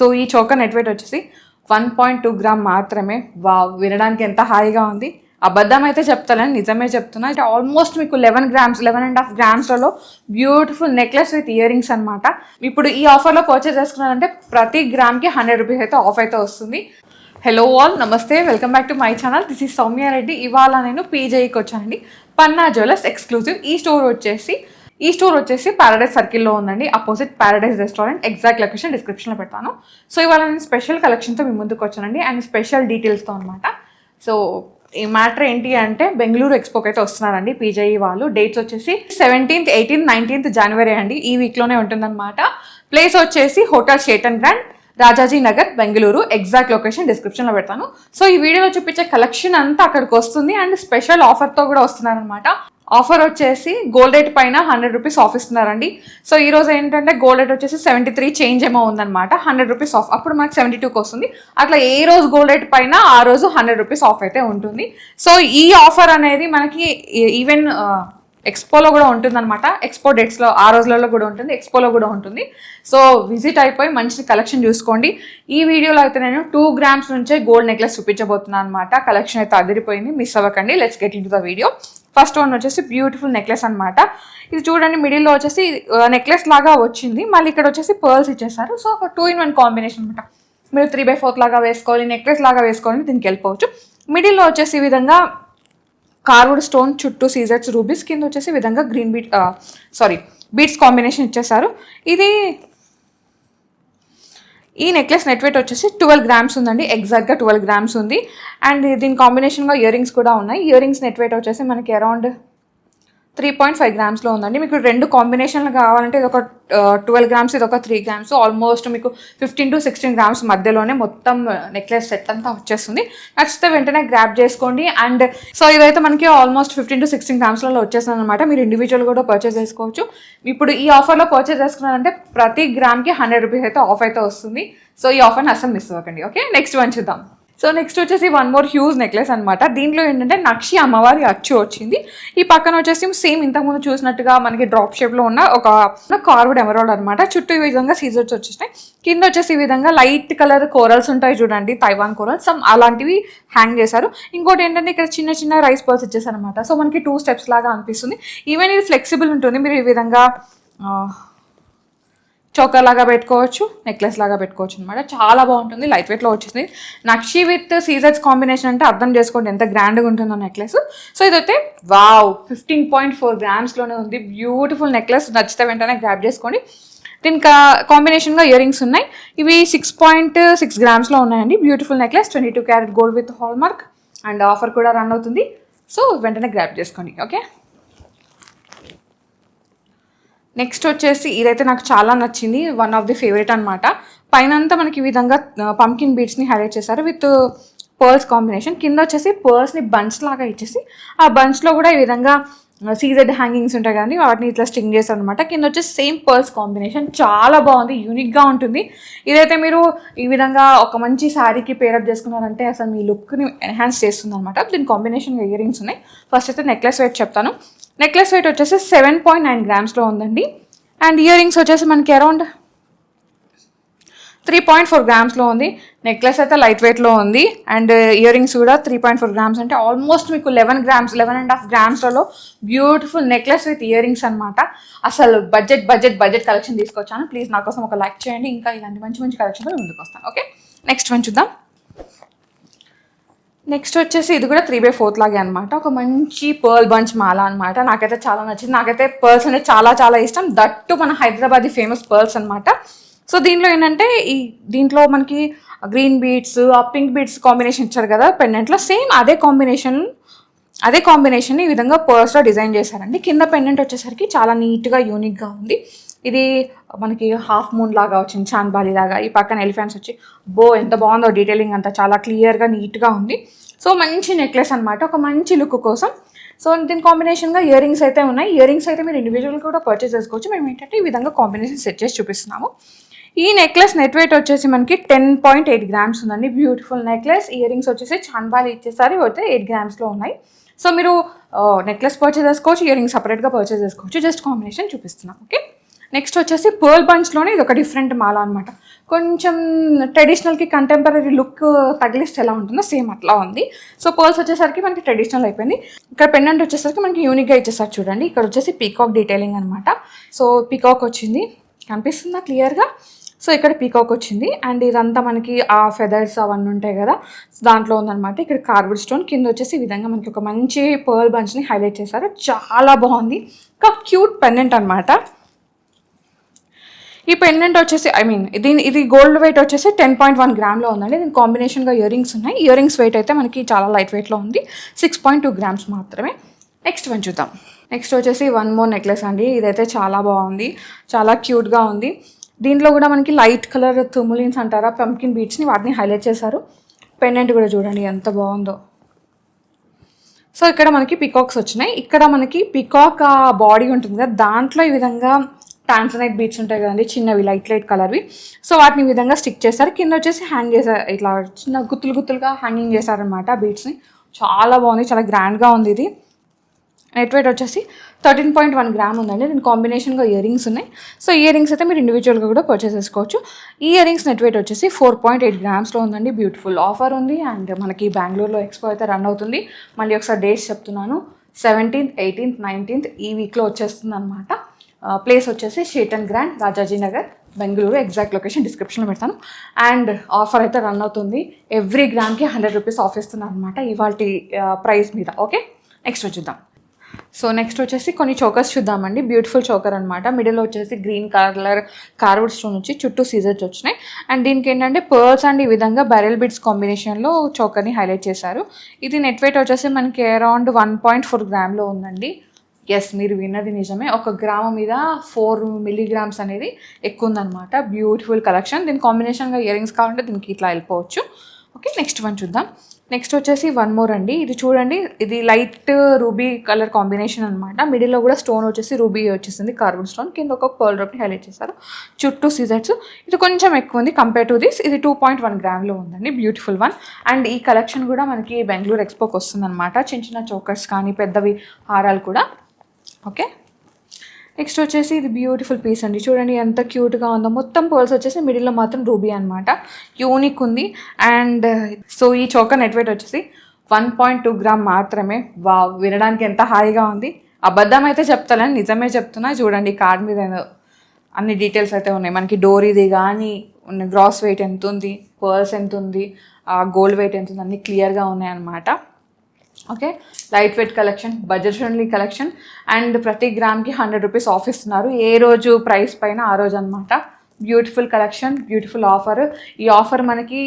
So ఈ choker net weight వచ్చేసి 1.2 gram మాత్రమే. వినడానికి ఎంత హాయిగా ఉంది. అబద్ధం అయితే చెప్తానని నిజమే చెప్తున్నా. అంటే ఆల్మోస్ట్ మీకు 11.5 గ్రామ్స్లలో beautiful necklace with ear rings అనమాట. ఇప్పుడు ఈ ఆఫర్లో పర్చేస్ చేసుకున్నారంటే ప్రతి గ్రామ్కి 100 రూపీస్ అయితే ఆఫ్ అయితే వస్తుంది. హలో ఆల్, నమస్తే, welcome back to my channel. This is Soumya Reddy. ఇవాళ నేను పీజేకి వచ్చానండి. పన్నా జ్యువెలర్స్ ఎక్స్క్లూజివ్. ఈ స్టోర్ వచ్చేసి ప్యారడైజ్ సర్కిల్లో ఉందండి, opposite Paradise restaurant. Exact location డిస్క్రిప్షన్లో పెడతాను. సో ఇవాళ నేను స్పెషల్ కలెక్షన్తో మీ ముందుకు వచ్చానండి, అండ్ స్పెషల్ డీటెయిల్స్తో అనమాట. సో ఈ మ్యాటర్ ఏంటి అంటే, బెంగళూరు ఎక్స్పోకి అయితే వస్తున్నారండి పీజేఈ వాళ్ళు. డేట్స్ వచ్చేసి 17th, 18th, 19th జనవరి అండి. ఈ వీక్లోనే ఉంటుందన్నమాట. ప్లేస్ వచ్చేసి hotel Sheraton grand, Rajaji Nagar, Bengaluru. Exact location డిస్క్రిప్షన్లో పెడతాను. సో ఈ వీడియోలో చూపించే కలెక్షన్ అంతా అక్కడికి వస్తుంది, అండ్ స్పెషల్ ఆఫర్తో కూడా వస్తున్నారనమాట. ఆఫర్ వచ్చేసి గోల్డ్ రేట్ పైన 100 రూపీస్ ఆఫ్ ఇస్తున్నారండి. సో ఈ రోజు ఏంటంటే గోల్డ్ రేట్ వచ్చేసి 73 చేంజ్ ఏమో ఉందన్నమాట. 100 రూపీస్ ఆఫ్, అప్పుడు మనకి 72కి వస్తుంది. అట్లా ఏ రోజు గోల్డ్ రేట్ పైన ఆ రోజు 100 రూపీస్ ఆఫ్ అయితే ఉంటుంది. సో ఈ ఆఫర్ అనేది మనకి ఈవెన్ ఎక్స్పోలో కూడా ఉంటుంది అనమాట. ఎక్స్పో డేట్స్లో ఆ రోజులలో కూడా ఉంటుంది, ఎక్స్పోలో కూడా ఉంటుంది. సో విజిట్ అయిపోయి మంచి కలెక్షన్ చూసుకోండి. ఈ వీడియోలో అయితే నేను 2 గ్రామ్స్ నుంచే గోల్డ్ నెక్లెస్ చూపించబోతున్నాను అనమాట. కలెక్షన్ అయితే అదిరిపోయింది, మిస్ అవ్వకండి. Let's get in to the video. First one వచ్చేసి బ్యూటిఫుల్ నెక్లెస్ అనమాట. ఇది చూడండి, మిడిల్లో వచ్చేసి నెక్లెస్ లాగా వచ్చింది, మళ్ళీ ఇక్కడ వచ్చేసి పర్ల్స్ ఇచ్చేసారు. సో ఒక 2-in-1 కాంబినేషన్ అనమాట. మీరు 3/4 లాగా వేసుకోవాలి, నెక్లెస్ లాగా వేసుకోవాలి, దీనికి వెళ్ళిపోవచ్చు. మిడిల్లో వచ్చేసి ఈ విధంగా కార్వుడ్ స్టోన్ చుట్టూ సీజర్స్ రూబీస్, కింద వచ్చేసి ఈ విధంగా గ్రీన్ బీట్స్ కాంబినేషన్ ఇచ్చేసారు. ఈ నెక్లెస్ నెట్ వెయిట్ వచ్చేసి 12 గ్రామ్స్ ఉందండి. ఎగ్జాక్ట్గా 12 గ్రామ్స్ ఉంది. అండ్ దీని కాంబినేషన్గా ఇయర్ రింగ్స్ కూడా ఉన్నాయి. ఇయర్ రింగ్స్ నెట్ వెయిట్ వచ్చేసి మనకి అరౌండ్ 3.5 గ్రామ్స్లో ఉందండి. మీకు 2 కాంబినేషన్లు కావాలంటే ఇది ఒక 12 గ్రామ్స్, ఇది ఒక 3 గ్రామ్స్. ఆల్మోస్ట్ మీకు 15 to 16 గ్రామ్స్ మధ్యలోనే మొత్తం నెక్లెస్ సెట్ అంతా వచ్చేస్తుంది. నచ్చితే వెంటనే గ్రాప్ చేసుకోండి. అండ్ సో ఇదైతే మనకి ఆల్మోస్ట్ 15 to 16 గ్రామ్స్లలో వచ్చేస్తుంది అనమాట. మీరు ఇండివిజువల్ కూడా పర్చేస్ చేసుకోవచ్చు. ఇప్పుడు ఈ ఆఫర్లో పర్చేస్ చేసుకున్నారంటే ప్రతి గ్రామ్కి 100 రూపీస్ అయితే ఆఫ్ అయితే వస్తుంది. సో ఈ ఆఫర్ని అసలు మిస్ అవ్వకండి. ఓకే, నెక్స్ట్ వన్ చూద్దాం. సో నెక్స్ట్ వచ్చేసి వన్ మోర్ హ్యూజ్ నెక్లెస్ అనమాట. దీంట్లో ఏంటంటే నక్షి అమ్మవారి అచ్చు వచ్చింది. ఈ పక్కన వచ్చేసి సేమ్ ఇంతకుముందు చూసినట్టుగా మనకి డ్రాప్ షేప్లో ఉన్న ఒక కార్వుడ్ ఎమరాల్డ్ అనమాట. చుట్టూ ఈ విధంగా సీజర్స్ వచ్చేసినాయి. కింద వచ్చేసి ఈ విధంగా లైట్ కలర్ కోరల్స్ ఉంటాయి చూడండి, తైవాన్ కోరల్స్, అలాంటివి హ్యాంగ్ చేశారు. ఇంకోటి ఏంటంటే ఇక్కడ చిన్న చిన్న రైస్ పర్ల్స్ ఇచ్చేసారు అనమాట. సో మనకి 2 స్టెప్స్ లాగా అనిపిస్తుంది. ఈవెన్ ఇది ఫ్లెక్సిబుల్ ఉంటుంది. మీరు ఈ విధంగా చోకర్ లాగా పెట్టుకోవచ్చు, నెక్లెస్ లాగా పెట్టుకోవచ్చు అనమాట. చాలా బాగుంటుంది, లైట్ వెయిట్లో వచ్చేసింది. నక్షి విత్ సీజర్స్ కాంబినేషన్ అంటే అర్థం చేసుకోండి ఎంత గ్రాండ్గా ఉంటుందో నెక్లెస్. సో ఇదైతే 15.4 గ్రామ్స్లోనే ఉంది. Beautiful necklace. నచ్చితే వెంటనే గ్రాప్ చేసుకోండి. దీనికి కాంబినేషన్గా ఇయర్ రింగ్స్ ఉన్నాయి. ఇవి 6.6 గ్రామ్స్లో ఉన్నాయండి. Beautiful necklace, 22 carat gold with hall mark, and offer కూడా రన్ అవుతుంది. సో వెంటనే గ్రాప్ చేసుకోండి. ఓకే, నెక్స్ట్ వచ్చేసి ఇదైతే నాకు చాలా నచ్చింది, వన్ ఆఫ్ ది ఫేవరెట్ అనమాట. పైన అంతా మనకి ఈ విధంగా పంకిన్ బీడ్స్ని హైలైట్ చేశారు విత్ పర్ల్స్ కాంబినేషన్. కింద వచ్చేసి పర్ల్స్ని బంచ్ లాగా ఇచ్చేసి ఆ బంచ్లో కూడా ఈ విధంగా సీజెడ్ హ్యాంగింగ్స్ ఉంటాయి కానీ వాటిని ఇట్లా స్టింగ్ చేశారు అనమాట. కింద వచ్చేసి సేమ్ పర్ల్స్ కాంబినేషన్, చాలా బాగుంది, యూనిక్గా ఉంటుంది. ఇదైతే మీరు ఈ విధంగా ఒక మంచి శారీకి పేరప్ చేసుకున్నారంటే అసలు మీ లుక్ని ఎన్హాన్స్ చేస్తుంది అనమాట. దీని కాంబినేషన్గా ఇయర్ రింగ్స్ ఉన్నాయి. ఫస్ట్ అయితే నెక్లెస్ వెయిట్ చెప్తాను. నెక్లెస్ వెయిట్ వచ్చేసి 7.9 గ్రామ్స్లో ఉందండి. అండ్ ఇయర్ రింగ్స్ వచ్చేసి మనకి అరౌండ్ 3.4 గ్రామ్స్లో ఉంది. నెక్లెస్ అయితే లైట్ వెయిట్లో ఉంది. అండ్ ఇయర్ రింగ్స్ కూడా 3.4 గ్రామ్స్ అంటే ఆల్మోస్ట్ మీకు 11.5 గ్రామ్స్లలో beautiful necklace with ear rings అనమాట. అసలు బడ్జెట్ కలెక్షన్ తీసుకొచ్చాను. ప్లీజ్ నా కోసం ఒక లైక్ చేయండి. ఇంకా ఇలాంటి మంచి కలెక్షన్తో ముందుకు వస్తాను. ఓకే, నెక్స్ట్ వన్ చూద్దాం. నెక్స్ట్ వచ్చేసి ఇది కూడా 3/4 లాగే అనమాట. ఒక మంచి పర్ల్ బంచ్ మాల అనమాట. నాకైతే చాలా నచ్చింది. నాకైతే పర్ల్స్ అనేది చాలా ఇష్టం. దట్టు మన హైదరాబాద్ ఫేమస్ పర్ల్స్ అనమాట. సో దీంట్లో ఏంటంటే దీంట్లో మనకి green beads, pink beads combination ఇచ్చారు కదా పెండెంట్లో, సేమ్ అదే కాంబినేషన్ ఈ విధంగా పర్ల్స్లో డిజైన్ చేశారండి. కింద పెండెంట్ వచ్చేసరికి చాలా నీట్గా యూనిక్గా ఉంది. ఇది మనకి హాఫ్ మూన్ లాగా వచ్చింది, చాంద్బాలి లాగా. ఈ పక్కన ఎలిఫెంట్స్ వచ్చి ఎంత బాగుందో డీటెయిలింగ్ అంతా చాలా క్లియర్గా నీట్గా ఉంది. సో మంచి నెక్లెస్ అనమాట, ఒక మంచి లుక్ కోసం. సో దీని కాంబినేషన్గా ఇయర్ రింగ్స్ అయితే ఉన్నాయి. ఇయర్ రింగ్స్ అయితే మీరు ఇండివిజువల్ కూడా పర్చేస్ చేసుకోవచ్చు. మేము ఏంటంటే ఈ విధంగా కాంబినేషన్ సెట్ చేసి చూపిస్తున్నాము. ఈ నెక్లెస్ నెట్ వెయిట్ వచ్చేసి మనకి 10.8 గ్రామ్స్ ఉందండి. Beautiful necklace. ఇయర్ రింగ్స్ వచ్చేసి చాంద్బాలి ఇచ్చేసారి అయితే 8 గ్రామ్స్లో ఉన్నాయి. సో మీరు నెక్లెస్ పర్చేస్ చేసుకోవచ్చు, ఇయర్ రింగ్స్ సపరేట్గా పర్చేస్ చేసుకోవచ్చు. జస్ట్ కాంబినేషన్ చూపిస్తున్నాం. ఓకే, నెక్స్ట్ వచ్చేసి పర్ల్ బంచ్లోనే ఇది ఒక డిఫరెంట్ మాల అనమాట. కొంచెం ట్రెడిషనల్కి కంటెంపరీ లుక్ తగిలిస్తే ఎలా ఉంటుందో సేమ్ అట్లా ఉంది. సో పర్ల్స్ వచ్చేసరికి మనకి ట్రెడిషనల్ అయిపోయింది. ఇక్కడ పెండెంట్ వచ్చేసరికి మనకి యూనిక్గా ఇచ్చేసారు చూడండి. ఇక్కడ వచ్చేసి పీకాక్ డీటెయిలింగ్ అనమాట. సో పీకాక్ వచ్చింది, కనిపిస్తుందా క్లియర్గా? సో ఇక్కడ పీకాక్ వచ్చింది అండ్ ఇదంతా మనకి ఆ ఫెదర్స్ అవన్నీ ఉంటాయి కదా, దాంట్లో ఉందన్నమాట. ఇక్కడ కార్బుడ్ స్టోన్ కింద వచ్చేసి ఈ విధంగా మనకి ఒక మంచి పర్ల్ బంచ్ని హైలైట్ చేశారు. చాలా బాగుంది. ఒక క్యూట్ పెండెంట్ అనమాట. ఈ పెండెంట్ వచ్చేసి ఇది గోల్డ్ వెయిట్ వచ్చేసి 10.1 గ్రామ్లో ఉందండి. దీని కాంబినేషన్గా ఇయర్ రింగ్స్ ఉన్నాయి. ఇయర్ రింగ్స్ వెయిట్ అయితే మనకి చాలా లైట్ వెయిట్లో ఉంది, 6.2 గ్రామ్స్ మాత్రమే. నెక్స్ట్ వన్ చూద్దాం. నెక్స్ట్ వచ్చేసి వన్ మోర్ నెక్లెస్ అండి. ఇదైతే చాలా బాగుంది, చాలా క్యూట్గా ఉంది. దీంట్లో కూడా మనకి లైట్ కలర్ తుములిన్స్ అంటారా, పంకిన్ బీట్స్ని వాటిని హైలైట్ చేశారు. పెండెంట్ కూడా చూడండి ఎంత బాగుందో. సో ఇక్కడ మనకి పికాక్స్ వచ్చినాయి. ఇక్కడ మనకి పికాక్ బాడీ ఉంటుంది కదా, దాంట్లో ఈ విధంగా టాన్సనైట్ బీట్స్ ఉంటాయి కదండి, చిన్నవి లైట్ కలర్వి. సో వాటిని ఈ విధంగా స్టిక్ చేశారు. కింద వచ్చేసి హ్యాంగ్ చేశారు, ఇట్లా చిన్న గుత్తులుగా హ్యాంగింగ్ చేశారనమాట బీట్స్ని. చాలా బాగుంది, చాలా గ్రాండ్గా ఉంది. ఇది నెట్ వెయిట్ వచ్చేసి 13.1 గ్రామ్ ఉందండి. దీని కాంబినేషన్గా ఇయర్ రింగ్స్ ఉన్నాయి. సో ఇయర్ రింగ్స్ అయితే మీరు ఇండివిజువల్గా కూడా పర్చేస్ చేసుకోవచ్చు. ఈ ఇయర్ రింగ్స్ నెట్ వెయిట్ వచ్చేసి 4.8 గ్రామ్స్లో ఉందండి. బ్యూటిఫుల్ ఆఫర్ ఉంది అండ్ మనకి బెంగళూరులో ఎక్స్పో అయితే రన్ అవుతుంది. మళ్ళీ ఒకసారి డేట్స్ చెప్తున్నాను, 17th, 18th, 19th ఈ వీక్లో వచ్చేస్తుంది అనమాట. ప్లేస్ వచ్చేసి Sheraton grand, Rajaji Nagar, Bengaluru. Exact location డిస్క్రిప్షన్లో పెడతాను. అండ్ ఆఫర్ అయితే రన్ అవుతుంది. ఎవ్రీ గ్రామ్కి 100 రూపీస్ ఆఫ్ ఇస్తున్నారు అనమాట ఇవాల్టి ప్రైస్ మీద. ఓకే, నెక్స్ట్ చూద్దాం. సో నెక్స్ట్ వచ్చేసి కొన్ని చోకర్స్ చూద్దామండి. బ్యూటిఫుల్ చోకర్ అనమాట. మిడిల్లో వచ్చేసి గ్రీన్ కలర్ కార్వుడ్ స్టోన్ వచ్చి చుట్టూ సీజర్స్ వచ్చినాయి. అండ్ దీనికి ఏంటంటే పర్ల్స్ అండ్ ఈ విధంగా బెరెల్ బిడ్స్ కాంబినేషన్లో చోకర్ని హైలైట్ చేశారు. ఇది నెట్ వెయిట్ వచ్చేసి మనకి అరౌండ్ 1.4 గ్రామ్లో ఉందండి. ఎస్, మీరు విన్నది నిజమే. 1 గ్రాము మీద 4 మిల్లీగ్రామ్స్ అనేది ఎక్కువ ఉందన్నమాట. Beautiful collection. దీని కాంబినేషన్గా ఇయర్ రింగ్స్ కావాలంటే దీనికి ఇట్లా వెళ్ళిపోవచ్చు. ఓకే, నెక్స్ట్ వన్ చూద్దాం. నెక్స్ట్ వచ్చేసి వన్ మోర్ అండి. ఇది చూడండి, ఇది లైట్ రూబీ కలర్ కాంబినేషన్ అనమాట. మిడిల్లో కూడా స్టోన్ వచ్చేసి రూబీ వచ్చేసింది, కార్బన్ స్టోన్. కింద ఒక పర్ల్ డ్రాప్ని హైలైట్ చేశారు, చుట్టూ సీజర్స్. ఇది కొంచెం ఎక్కువ ఉంది కంపేర్ టు దిస్. ఇది 2.1 గ్రామ్లో ఉందండి. Beautiful one. అండ్ ఈ కలెక్షన్ కూడా మనకి బెంగళూరు ఎక్స్పోకి వస్తుంది అనమాట. చిన్న చోకర్స్ కానీ పెద్దవి హారాలు కూడా. ఓకే, నెక్స్ట్ వచ్చేసి ఇది బ్యూటిఫుల్ పీస్ అండి. చూడండి ఎంత క్యూట్గా ఉందో. మొత్తం పర్ల్స్ వచ్చేసి మిడిల్లో మాత్రం రూబీ అనమాట. యూనిక్ ఉంది. అండ్ సో ఈ చోకర్ నెట్ వెయిట్ వచ్చేసి 1.2 గ్రామ్ మాత్రమే. వినడానికి ఎంత హాయిగా ఉంది. అబద్ధం అయితే చెప్తానని నిజమే చెప్తున్నా. చూడండి కార్డ్ మీద అన్ని డీటెయిల్స్ అయితే ఉన్నాయి. మనకి డోరీది కానీ, గ్రాస్ వెయిట్ ఎంత ఉంది, పర్ల్స్ ఎంత ఉంది, గోల్డ్ వెయిట్ ఎంత ఉంది, అన్నీ క్లియర్గా ఉన్నాయి అన్నమాట. Okay, light weight collection, budget friendly collection. And ప్రతి గ్రామ్కి 100 రూపీస్ ఆఫ్ ఇస్తున్నారు. ఏ రోజు ప్రైస్ పైన ఆ రోజు అనమాట. Beautiful collection, beautiful offer. ఈ ఆఫర్ మనకి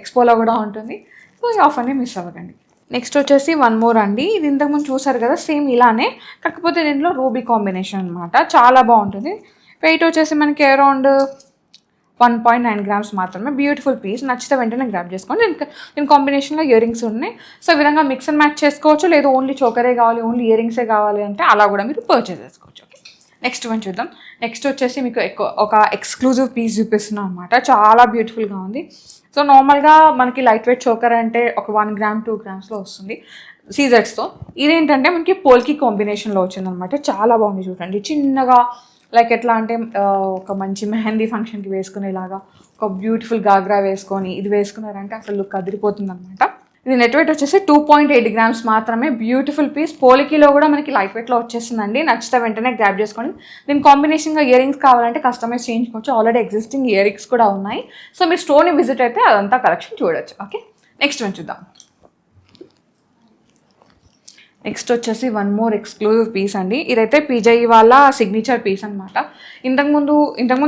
ఎక్స్పోలో కూడా ఉంటుంది. సో ఈ ఆఫర్ని మిస్ అవ్వకండి. నెక్స్ట్ వచ్చేసి వన్ మోర్ అండి. ఇది ఇంతకుముందు చూసారు కదా, సేమ్ ఇలానే, కాకపోతే దీంట్లో రూబీ కాంబినేషన్ అనమాట. చాలా బాగుంటుంది. వెయిట్ వచ్చేసి మనకి అరౌండ్ 1.9 గ్రామ్స్ మాత్రమే. Beautiful piece. నచ్చితే వెంటనే గ్రాప్ చేసుకోండి. దీని కాంబినేషన్లో ఇయర్ రింగ్స్ ఉన్నాయి. సో ఈ విధంగా మిక్స్ అండ్ మ్యాచ్ చేసుకోవచ్చు. లేదు ఓన్లీ చోకరే కావాలి, ఓన్లీ ఇయర్ రింగ్సే కావాలి అంటే అలా కూడా మీరు పర్చేస్ చేసుకోవచ్చు. ఓకే, నెక్స్ట్ వన్ చూద్దాం. నెక్స్ట్ వచ్చేసి మీకు ఒక ఎక్స్క్లూజివ్ పీస్ చూపిస్తున్నాం అనమాట. చాలా బ్యూటిఫుల్గా ఉంది. సో నార్మల్గా మనకి లైట్ వెయిట్ చోకర్ అంటే ఒక 1 గ్రామ్ 2 గ్రామ్స్లో వస్తుంది సీజర్స్తో. ఇదేంటంటే మనకి పోల్కి కాంబినేషన్లో వచ్చిందనమాట. చాలా బాగుంది. చూడండి చిన్నగా, లైక్ ఎట్లా అంటే ఒక మంచి మెహందీ ఫంక్షన్కి వేసుకునేలాగా ఒక బ్యూటిఫుల్ గాగ్రా వేసుకొని ఇది వేసుకున్నారంటే అసలు లుక్ అదిరిపోతుంది అనమాట. ఇది నెట్ వెయిట్ వచ్చేసి 2.8 గ్రామ్స్ మాత్రమే. Beautiful piece. పోలికీలో కూడా మనకి లైట్ వెయిట్లో వచ్చేస్తుందండి. నచ్చితే వెంటనే గ్రాప్ చేసుకోండి. దీని కాంబినేషన్గా ఇయర్ రింగ్స్ కావాలంటే కస్టమైజ్ చేయించుకోవచ్చు. ఆల్రెడీ ఎగ్జిస్టింగ్ ఇయర్ రింగ్స్ కూడా ఉన్నాయి. సో మీరు స్టోర్ని విజిట్ అయితే అదంతా కలెక్షన్ చూడొచ్చు. ఓకే, నెక్స్ట్ వన్ చూద్దాం. నెక్స్ట్ వచ్చేసి వన్ మోర్ ఎక్స్క్లూజివ్ పీస్ అండి. ఇదైతే పీజై వాళ్ళ సిగ్నేచర్ పీస్ అనమాట. ఇంతకుముందు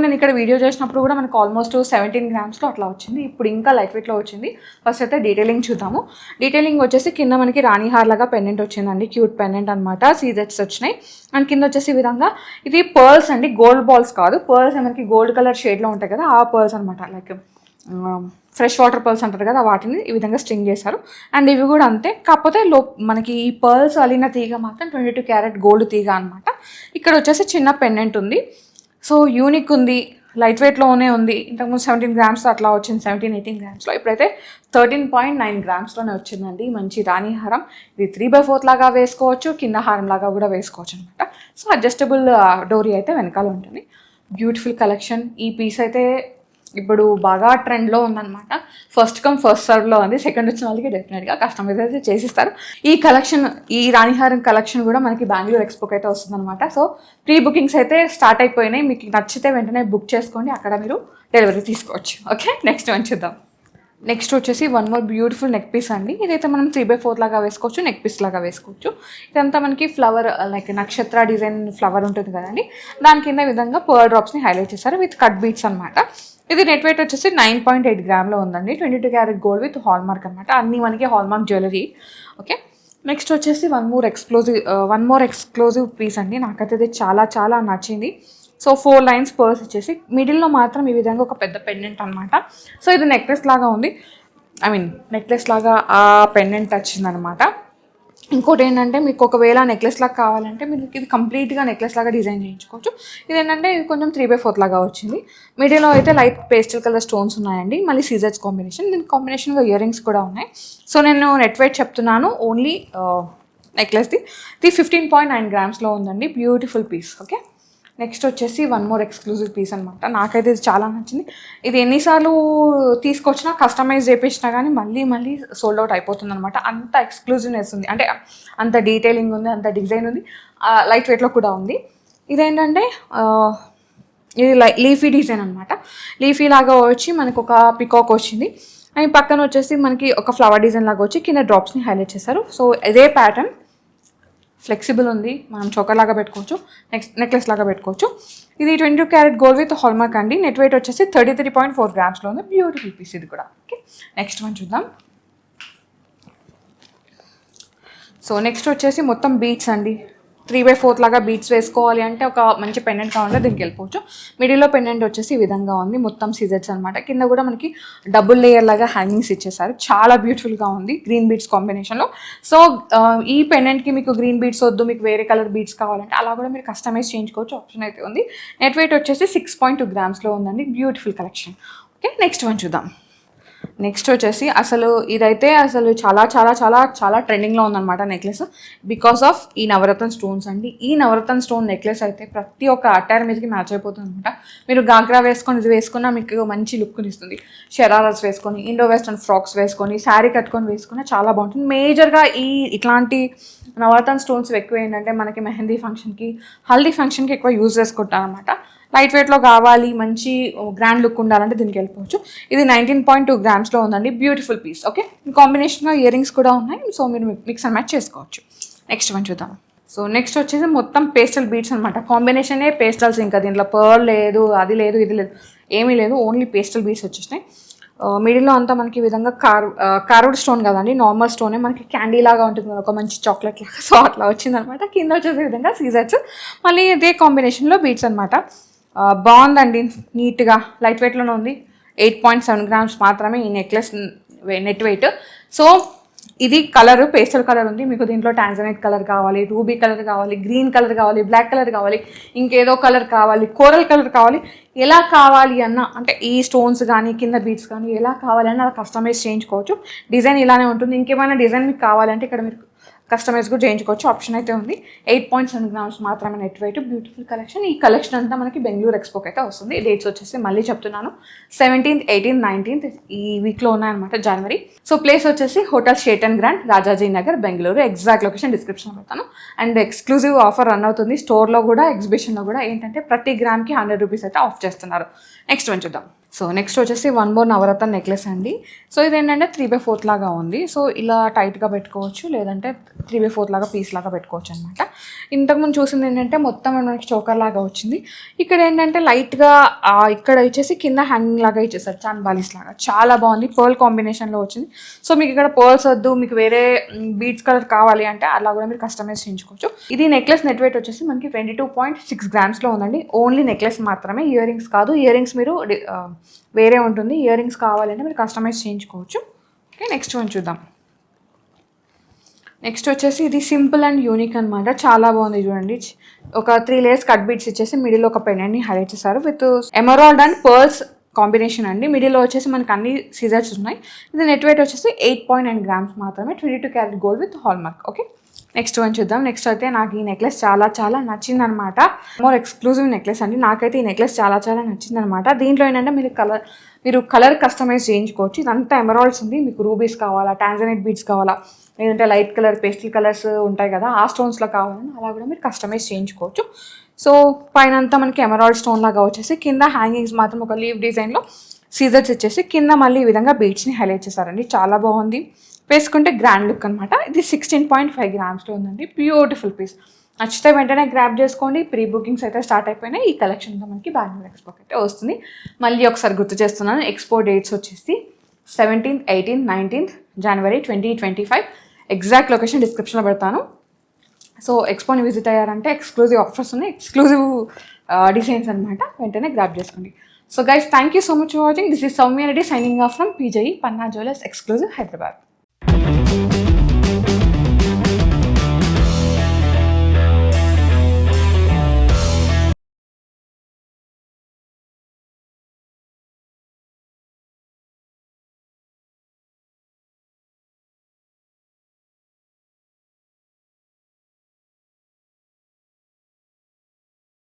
నేను ఇక్కడ వీడియో చేసినప్పుడు కూడా మనకు ఆల్మోస్ట్ 17 గ్రామ్స్లో అట్లా వచ్చింది. ఇప్పుడు ఇంకా లైట్ వెయిట్లో వచ్చింది. ఫస్ట్ అయితే డీటెయిలింగ్ చూద్దాము. డీటెయిలింగ్ వచ్చేసి కింద మనకి రాణి హార్ లాగా పెండెంట్ వచ్చిందండి. క్యూట్ పెండెంట్ అనమాట. సీజెట్స్ వచ్చినాయి. అండ్ కింద వచ్చేసి ఈ విధంగా ఇది పర్ల్స్ అండి, గోల్డ్ బాల్స్ కాదు. పర్ల్స్ మనకి గోల్డ్ కలర్ షేడ్లో ఉంటాయి కదా, ఆ పర్ల్స్ అనమాట. లైక్ ఫ్రెష్ వాటర్ పర్ల్స్ అంటారు కదా, వాటిని ఈ విధంగా స్ట్రింగ్ చేశారు. అండ్ ఇవి కూడా అంతే, కాకపోతే మనకి ఈ పర్ల్స్ అలిన తీగ మాత్రం 22 క్యారెట్ గోల్డ్ తీగ అనమాట. ఇక్కడ వచ్చేసి చిన్న పెండెంట్ ఉంది. సో యూనిక్ ఉంది, లైట్ వెయిట్లోనే ఉంది. ఇంతకుముందు 17 గ్రామ్స్లో అట్లా వచ్చింది, 17-18 గ్రామ్స్లో. ఇప్పుడైతే 13.9 గ్రామ్స్లోనే వచ్చిందండి. మంచి రాణి హారం. ఇది 3/4 లాగా వేసుకోవచ్చు, కింద హారం లాగా కూడా వేసుకోవచ్చు అనమాట. సో అడ్జస్టబుల్ డోరీ అయితే వెనకాల ఉంటుంది. Beautiful collection. ఈ పీస్ అయితే ఇప్పుడు బాగా ట్రెండ్లో ఉందన్నమాట. ఫస్ట్ కమ్ ఫస్ట్ సర్వ్లో ఉంది. సెకండ్ వచ్చిన వాళ్ళకి డెఫినెట్గా కస్టమైజ్ అయితే చేసిస్తారు. ఈ కలెక్షన్, ఈ రాణిహారం కలెక్షన్ కూడా మనకి బెంగళూరు ఎక్స్పోకి అయితే వస్తుందన్నమాట. సో ప్రీ బుకింగ్స్ అయితే స్టార్ట్ అయిపోయినాయి. మీకు నచ్చితే వెంటనే బుక్ చేసుకోండి, అక్కడ మీరు డెలివరీ తీసుకోవచ్చు. ఓకే, నెక్స్ట్ వన్ చూద్దాం. నెక్స్ట్ వచ్చేసి one more beautiful neck piece అండి. ఇదైతే మనం 3/4 లాగా వేసుకోవచ్చు, నెక్ పీస్ లాగా వేసుకోవచ్చు. ఇదంతా మనకి ఫ్లవర్ లైక్ నక్షత్ర డిజైన్ ఫ్లవర్ ఉంటుంది కదండి, దాని కింద విధంగా పర్ల్ డ్రాప్స్ని హైలైట్ చేశారు విత్ కట్ బీట్స్ అనమాట. ఇది నెట్ వెయిట్ వచ్చేసి 9.8 గ్రామ్లో ఉందండి. 22 carat gold with hall mark అనమాట. అన్నీ మనకి hall mark jewellery. Okay, next వచ్చేసి వన్ మోర్ ఎక్స్క్లూజివ్ పీస్ అండి. నాకైతే ఇది చాలా చాలా నచ్చింది. సో 4 లైన్స్ పర్ల్స్ ఇచ్చేసి మిడిల్లో మాత్రం ఈ విధంగా ఒక పెద్ద పెండెంట్ అనమాట. సో ఇది నెక్లెస్ లాగా ఉంది, నెక్లెస్ లాగా ఆ పెండెంట్ వచ్చిందనమాట. ఇంకోటి ఏంటంటే మీకు ఒకవేళ నెక్లెస్ లాగా కావాలంటే మీరు ఇది కంప్లీట్గా నెక్లెస్ లాగా డిజైన్ చేయించుకోవచ్చు. ఇది ఏంటంటే ఇది కొంచెం 3/4 లాగా వచ్చింది. మిడిల్లో అయితే లైట్ పేస్టల్ కలర్ స్టోన్స్ ఉన్నాయండి, మళ్ళీ సీజర్స్ కాంబినేషన్. దీనికి కాంబినేషన్గా ఇయర్ రింగ్స్ కూడా ఉన్నాయి. సో నేను నెట్ వెయిట్ చెప్తున్నాను ఓన్లీ నెక్లెస్ది. ఇది 15.9 గ్రామ్స్లో ఉందండి. Beautiful piece. ఓకే, నెక్స్ట్ వచ్చేసి వన్ మోర్ ఎక్స్క్లూజివ్ పీస్ అనమాట. నాకైతే ఇది చాలా నచ్చింది. ఇది ఎన్నిసార్లు తీసుకొచ్చినా కస్టమైజ్ చేయించినా కానీ మళ్ళీ సోల్డ్ అవుట్ అయిపోతుంది అనమాట. అంత ఎక్స్క్లూజివ్నెస్ ఉంది, అంటే అంత డీటెయిలింగ్ ఉంది, అంత డిజైన్ ఉంది, లైట్ వెయిట్లో కూడా ఉంది. ఇదేంటంటే ఇది లీఫీ డిజైన్ అనమాట. లీఫీ లాగా వచ్చి మనకు ఒక పికాక్ వచ్చింది, అండ్ పక్కన వచ్చేసి మనకి ఒక ఫ్లవర్ డిజైన్ లాగా వచ్చి కింద డ్రాప్స్ని హైలైట్ చేశారు. సో ఇదే ప్యాటర్న్ ఫ్లెక్సిబుల్ ఉంది, మనం చోకర్ లాగా పెట్టుకోవచ్చు, నెక్లెస్ లాగా పెట్టుకోవచ్చు. ఇది 22 క్యారెట్ గోల్డ్ విత్ హాల్మార్క్ అండి. నెట్ వెయిట్ వచ్చేసి 33.4 గ్రామ్స్లో ఉంది. బ్యూటిఫుల్ పీస్ ఇది కూడా. ఓకే, నెక్స్ట్ వన్ చూద్దాం. సో నెక్స్ట్ వచ్చేసి మొత్తం బీట్స్ అండి. 3/4 లాగా బీట్స్ వేసుకోవాలి అంటే ఒక మంచి పెండెంట్ కావాలంటే దీనికి వెళ్ళిపోవచ్చు. మిడిల్లో పెండెంట్ వచ్చేసి ఈ విధంగా ఉంది, మొత్తం సీజర్స్ అనమాట. కింద కూడా మనకి డబుల్ లేయర్ లాగా హ్యాంగింగ్స్ ఇచ్చేసారు. చాలా బ్యూటిఫుల్గా ఉంది గ్రీన్ బీట్స్ కాంబినేషన్లో. సో ఈ పెండెంట్కి మీకు గ్రీన్ బీట్స్ వద్దు, మీకు వేరే కలర్ బీట్స్ కావాలంటే అలా కూడా మీరు కస్టమైజ్ చేయించుకోవచ్చు, ఆప్షన్ అయితే ఉంది. నెట్ వెయిట్ వచ్చేసి 6.2 గ్రామ్స్లో ఉందండి. Beautiful collection. Okay, next one చూద్దాం. నెక్స్ట్ వచ్చేసి ఇదైతే చాలా చాలా చాలా చాలా ట్రెండింగ్లో ఉందన్నమాట నెక్లెస్, బికాస్ ఆఫ్ ఈ నవరత్న స్టోన్స్ అండి. ఈ నవరత్న స్టోన్ నెక్లెస్ అయితే ప్రతి ఒక్క అటైర్ మీదకి మ్యాచ్ అయిపోతుంది అనమాట. మీరు గాగ్రా వేసుకొని ఇది వేసుకున్నా మీకు మంచి లుక్ని ఇస్తుంది. షరారాస్ వేసుకొని, ఇండో వెస్టర్న్ ఫ్రాక్స్ వేసుకొని, శారీ కట్టుకొని వేసుకున్నా చాలా బాగుంటుంది. మేజర్గా ఇట్లాంటి నవరత్న స్టోన్స్ ఎక్కువ ఏంటంటే మనకి మెహందీ ఫంక్షన్కి, హల్దీ ఫంక్షన్కి ఎక్కువ యూజ్ చేసుకుంటాను అనమాట. లైట్ వెయిట్లో కావాలి, మంచి గ్రాండ్ లుక్ ఉండాలంటే దీనికి వెళ్ళిపోవచ్చు. ఇది 19.2 గ్రామ్స్లో ఉందండి. Beautiful piece. ఓకే, కాంబినేషన్గా ఇయర్ రింగ్స్ కూడా ఉన్నాయి. సో మీరు మిక్స్ అండ్ మ్యాచ్ చేసుకోవచ్చు. నెక్స్ట్ వన్ చూద్దాం. సో నెక్స్ట్ వచ్చేసి మొత్తం పేస్టల్ బీట్స్ అనమాట. కాంబినేషనే పేస్టల్స్, ఇంకా దీంట్లో పర్ల్ లేదు, అది లేదు, ఇది లేదు, ఏమీ లేదు, ఓన్లీ పేస్టల్ బీట్స్ వచ్చేసినాయి. మిడిల్లో అంతా మనకి ఈ విధంగా కార్వ్డ్ స్టోన్ కదండి, నార్మల్ స్టోనే మనకి క్యాండీ లాగా ఉంటుంది కదా, ఒక మంచి చాక్లెట్ లాగా. సో అట్లా వచ్చిందనమాట. కింద వచ్చేసే విధంగా సీజర్స్, మళ్ళీ ఇదే కాంబినేషన్లో బీట్స్ అనమాట. బాగుందండి, నీట్గా లైట్ వెయిట్లోనే ఉంది. 8.7 గ్రామ్స్ మాత్రమే ఈ నెక్లెస్ నెట్ వెయిట్. సో ఇది కలర్ పేస్టల్ కలర్ ఉంది. మీకు దీంట్లో టాంజనైట్ కలర్ కావాలి, రూబీ కలర్ కావాలి, గ్రీన్ కలర్ కావాలి, బ్లాక్ కలర్ కావాలి, ఇంకేదో కలర్ కావాలి, కోరల్ కలర్ కావాలి, ఎలా కావాలి అన్న అంటే ఈ స్టోన్స్ కానీ కింద బీట్స్ కానీ ఎలా కావాలన్నా అలా కస్టమైజ్ చేయించుకోవచ్చు. డిజైన్ ఇలానే ఉంటుంది. ఇంకేమైనా డిజైన్ మీకు కావాలంటే ఇక్కడ మీరు కస్టమైజ్ కూడా చేయించుకోవచ్చు, ఆప్షన్ అయితే ఉంది. 8.7 గ్రామ్స్ మాత్రమే నెట్ వెయిట్. Beautiful collection. ఈ కలెక్షన్ అంతా మనకి బెంగళూరు ఎక్స్పోకి అయితే వస్తుంది. డేట్స్ వచ్చేసి మళ్ళీ చెప్తున్నాను, 17th, 18th, 19th ఈ వీక్లో ఉన్నాయన్నమాట, జనవరి. సో ప్లేస్ వచ్చేసి hotel Sheraton grand, Rajaji Nagar, Bengaluru. Exact location డిస్క్రిప్షన్లో పెడతాను. అండ్ ఎక్స్క్లూజివ్ ఆఫర్ రన్ అవుతుంది స్టోర్లో కూడా, ఎగ్జిబిషన్లో కూడా. ఏంటంటే ప్రతి గ్రామ్కి 100 రూపీస్ అయితే ఆఫ్ చేస్తున్నారు. నెక్స్ట్ వన్ చూద్దాం. సో నెక్స్ట్ వచ్చేసి వన్ మోర్ నవరత్న నెక్లెస్ అండి. సో ఇదేంటంటే 3/4 లాగా ఉంది. సో ఇలా టైట్గా పెట్టుకోవచ్చు, లేదంటే 3/4 లాగా పీస్ లాగా పెట్టుకోవచ్చు అనమాట. ఇంతకుముందు చూసింది ఏంటంటే మొత్తం మనకి చోకర్ లాగా వచ్చింది. ఇక్కడ ఏంటంటే లైట్గా ఇక్కడ వచ్చేసి కింద హ్యాంగింగ్ లాగా ఇచ్చేసారు, చాన్బాలీస్ లాగా. చాలా బాగుంది, పర్ల్ కాంబినేషన్లో వచ్చింది. సో మీకు ఇక్కడ పర్ల్స్ వద్దు, మీకు వేరే బీట్స్ కలర్ కావాలి అంటే అలా కూడా మీరు కస్టమైజ్ చేయించుకోవచ్చు. ఇది నెక్లెస్ నెట్ వెయిట్ వచ్చేసి మనకి 22.6 గ్రామ్స్లో ఉందండి. ఓన్లీ నెక్లెస్ మాత్రమే, ఇయర్ రింగ్స్ కాదు. ఇయర్ రింగ్స్ మీరు వేరే ఉంటుంది. ఇయర్ రింగ్స్ కావాలంటే మీరు కస్టమైజ్ చేయించుకోవచ్చు. ఓకే, నెక్స్ట్ వన్ చూద్దాం. నెక్స్ట్ వచ్చేసి ఇది సింపుల్ అండ్ యూనిక్ అనమాట. చాలా బాగుంది చూడండి. ఒక 3 లేయర్స్ కట్ బీట్స్ ఇచ్చేసి మిడిల్ ఒక పెండెంట్ని హైలైట్ చేశారు with emerald and pearls combination అండి. మిడిల్లో వచ్చేసి మనకి అన్ని సీజర్స్ ఉన్నాయి. ఇది నెట్ వెయిట్ వచ్చేసి 8.9 గ్రామ్స్ మాత్రమే. 22 carat gold with hall mark. Okay, next one చూద్దాం. నెక్స్ట్ అయితే నాకు ఈ నెక్లెస్ చాలా చాలా నచ్చింది అనమాట. మోర్ ఎక్స్క్లూజివ్ నెక్లెస్ అండి. నాకైతే ఈ నెక్లెస్ చాలా చాలా నచ్చింది అనమాట. దీంట్లో ఏంటంటే మీరు కలర్ కస్టమైజ్ చేయించుకోవచ్చు. ఇదంతా ఎమరాల్డ్స్ ఉంది. మీకు రూబీస్ కావాలా, టాంజనైట్ బీడ్స్ కావాలా, లేదంటే లైట్ కలర్ పేస్టల్ కలర్స్ ఉంటాయి కదా ఆ స్టోన్స్లో కావాలని అలా కూడా మీరు కస్టమైజ్ చేయించుకోవచ్చు. సో పైన అంతా మనకి ఎమరాల్డ్ స్టోన్ లాగా వచ్చేసి కింద హ్యాంగింగ్స్ మాత్రం ఒక లీవ్ డిజైన్లో సీజర్స్ ఇచ్చేసి కింద మళ్ళీ ఈ విధంగా బీడ్స్ని హైలైట్ చేశారండి. చాలా బాగుంది. వేసుకుంటే గ్రాండ్ లుక్ అనమాట. ఇది 16.5 గ్రామ్స్లో ఉందండి. Beautiful piece. నచ్చితే వెంటనే గ్రాప్ చేసుకోండి. ప్రీ బుకింగ్స్ అయితే స్టార్ట్ అయిపోయినాయి. ఈ కలెక్షన్తో మనకి బెంగళూరు ఎక్స్పోకి అయితే వస్తుంది. మళ్ళీ ఒకసారి గుర్తు చేస్తున్నాను, ఎక్స్పో డేట్స్ వచ్చేసి 17th, 18th, 19th January 2025. Exact location డిస్క్రిప్షన్లో పెడతాను. సో ఎక్స్పోని విజిట్ అయ్యారంటే ఎక్స్క్లూజివ్ ఆఫర్స్ ఉన్నాయి, ఎక్స్క్లూజివ్ డిజైన్స్ అనమాట. వెంటనే గ్రాప్ చేసుకోండి. So guys, thank you so much for watching. This is Soumya Reddy signing off from PJE Panna Jewellers, exclusive, Hyderabad.